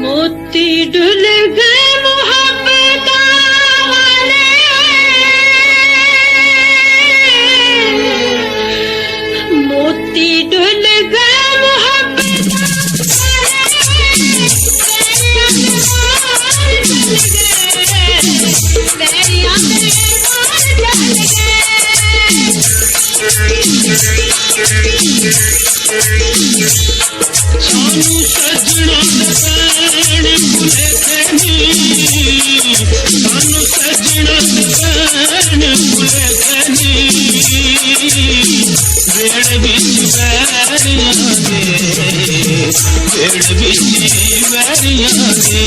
मोती डुल गए मोहब्बत वाले, मोती डुल गए मोहब्बत सानू सजना दपैण भुले नी, सानू सजना दपैण भुले नी, वेड़ बिच वैरियां दे, वेड़ बिच वैरियां दे।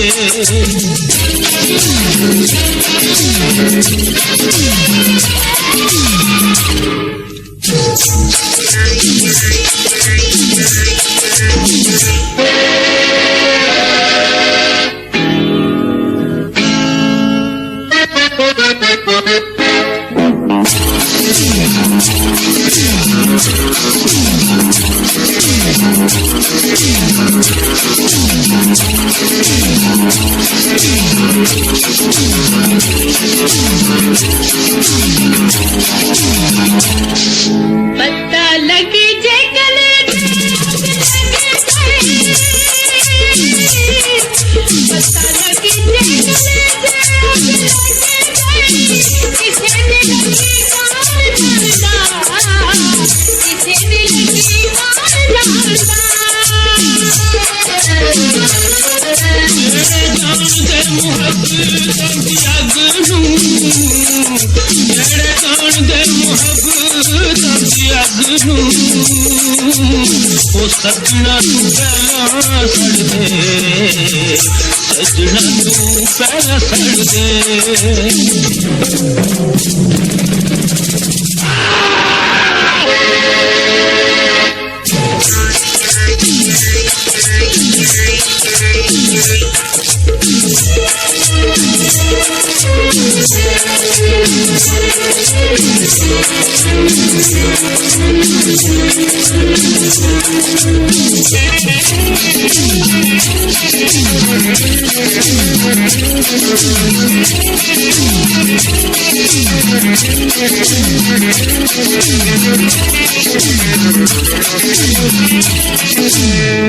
पता लगी जे गले पता लगी जे किसे दिल की किसे दिल की सजना तू पहला सड़ दे, सजना तू पहला सड़ दे।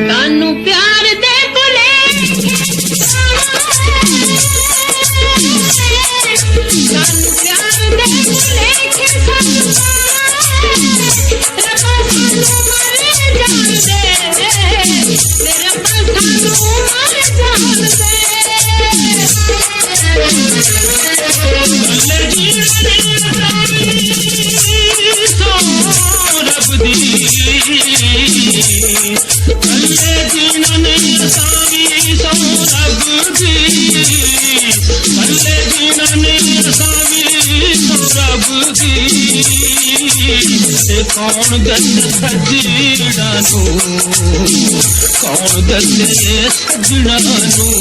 तानू प्यार दे बुले तानू प्यार दे बुले कौन दस सजना नू, कौन दस सजना नू।